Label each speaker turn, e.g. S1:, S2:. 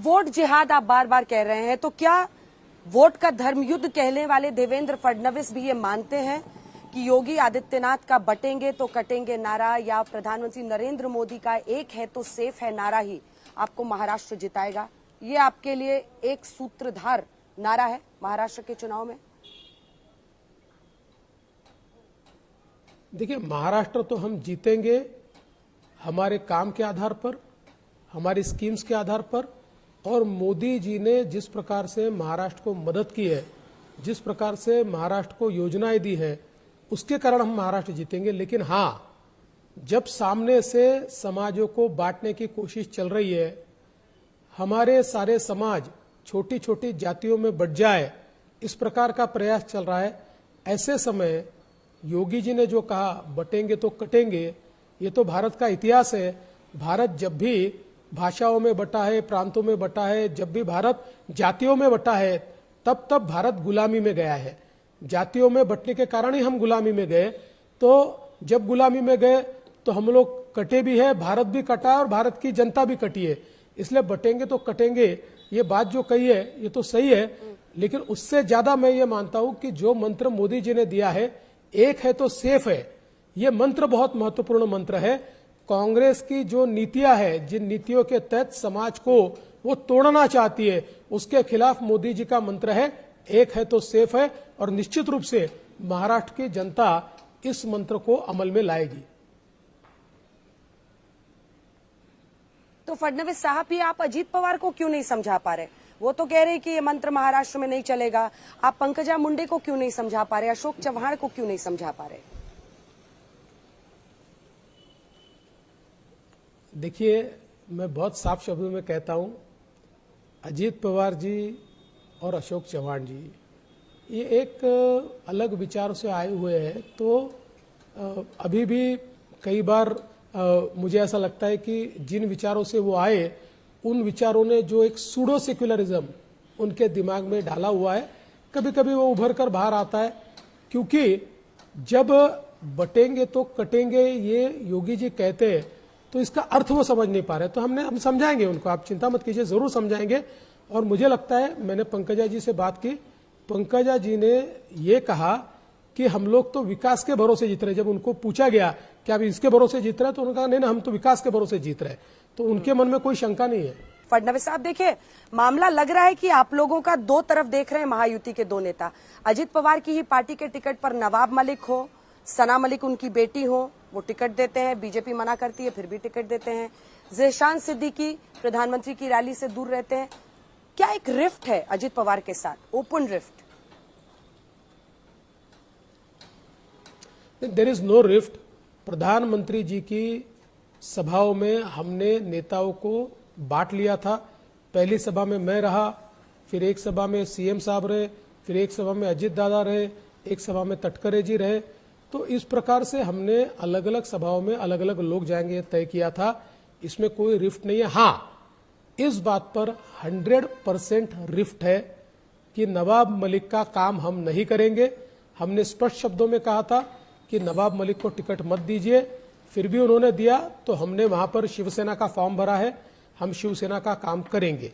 S1: Vote जिहाद आप बार बार कह रहे हैं, तो क्या वोट का धर्मयुद्ध कहने वाले देवेंद्र फडणवीस भी ये मानते हैं कि योगी आदित्यनाथ का बटेंगे तो कटेंगे नारा या प्रधानमंत्री नरेंद्र मोदी का एक है तो सेफ है नारा ही आपको महाराष्ट्र जिताएगा? ये आपके लिए एक सूत्रधार नारा है महाराष्ट्र के चुनाव में?
S2: देखिए, महाराष्ट्र तो हम जीतेंगे हमारे काम के आधार पर, हमारी स्कीम्स के आधार पर, और मोदी जी ने जिस प्रकार से महाराष्ट्र को मदद की है, जिस प्रकार से महाराष्ट्र को योजनाएं दी है, उसके कारण हम महाराष्ट्र जीतेंगे। लेकिन हाँ, जब सामने से समाजों को बांटने की कोशिश चल रही है, हमारे सारे समाज छोटी छोटी जातियों में बंट जाए, इस प्रकार का प्रयास चल रहा है, ऐसे समय योगी जी ने जो कहा बटेंगे तो कटेंगे, ये तो भारत का इतिहास है। भारत जब भी भाषाओं में बटा है, प्रांतों में बटा है, जब भी भारत जातियों में बटा है, तब तब भारत गुलामी में गया है। जातियों में बटने के कारण ही हम गुलामी में गए। तो जब गुलामी में गए तो हम लोग कटे भी है, भारत भी कटा और भारत की जनता भी कटी है। इसलिए बटेंगे तो कटेंगे, ये बात जो कही है ये तो सही है, लेकिन उससे ज्यादा मैं ये मानता हूं कि जो मंत्र मोदी जी ने दिया है, एक है तो सेफ है, ये मंत्र बहुत महत्वपूर्ण मंत्र है। कांग्रेस की जो नीतियां है, जिन नीतियों के तहत समाज को वो तोड़ना चाहती है, उसके खिलाफ मोदी जी का मंत्र है एक है तो सेफ है, और निश्चित रूप से महाराष्ट्र की जनता इस मंत्र को अमल में लाएगी।
S1: तो फडणवीस साहब, ये आप अजीत पवार को क्यों नहीं समझा पा रहे? वो तो कह रहे कि ये मंत्र महाराष्ट्र में नहीं चलेगा। आप पंकजा मुंडे को क्यों नहीं समझा पा रहे? अशोक चव्हाण को क्यों नहीं समझा पा रहे?
S2: देखिए, मैं बहुत साफ शब्दों में कहता हूं, अजीत पवार जी और अशोक चव्हाण जी ये एक अलग विचारों से आए हुए हैं। तो अभी भी कई बार मुझे ऐसा लगता है कि जिन विचारों से वो आए, उन विचारों ने जो एक सूडो सेक्युलरिज्म उनके दिमाग में डाला हुआ है, कभी कभी वो उभर कर बाहर आता है। क्योंकि जब बटेंगे तो कटेंगे ये योगी जी कहते हैं, तो इसका अर्थ वो समझ नहीं पा रहे। तो हम समझाएंगे उनको, आप चिंता मत कीजिए, जरूर समझाएंगे। और मुझे लगता है, मैंने पंकजा जी से बात की, पंकजा जी ने ये कहा कि हम लोग तो विकास के भरोसे जीत रहे। जब उनको पूछा गया कि आप इसके भरोसे जीत रहे हैं, तो उन्होंने कहा नहीं, हम तो विकास के भरोसे जीत रहे हैं। तो उनके मन में कोई शंका नहीं है।
S1: फडणवीस साहब, देखिए, मामला लग रहा है कि आप लोगों का दो तरफ देख रहे हैं महायुति के दो नेता। अजित पवार की ही पार्टी के टिकट पर नवाब मलिक हो, सना मलिक उनकी बेटी हो, वो टिकट देते हैं, बीजेपी मना करती है फिर भी टिकट देते हैं। ज़ेशान सिद्दीकी प्रधानमंत्री की रैली से दूर रहते हैं। क्या एक रिफ्ट है अजित पवार के साथ, open rift?
S2: There is no rift. प्रधानमंत्री जी की सभाओं में हमने नेताओं को बांट लिया था। पहली सभा में मैं रहा, फिर एक सभा में सीएम साहब रहे, फिर एक सभा में अजित दादा रहे, एक सभा में तटकरे जी रहे। तो इस प्रकार से हमने अलग अलग सभाओं में अलग अलग लोग जाएंगे तय किया था। इसमें कोई रिफ्ट नहीं है। हाँ, इस बात पर 100% रिफ्ट है कि नवाब मलिक का काम हम नहीं करेंगे। हमने स्पष्ट शब्दों में कहा था कि नवाब मलिक को टिकट मत दीजिए, फिर भी उन्होंने दिया, तो हमने वहां पर शिवसेना का फॉर्म भरा है, हम शिवसेना का काम करेंगे।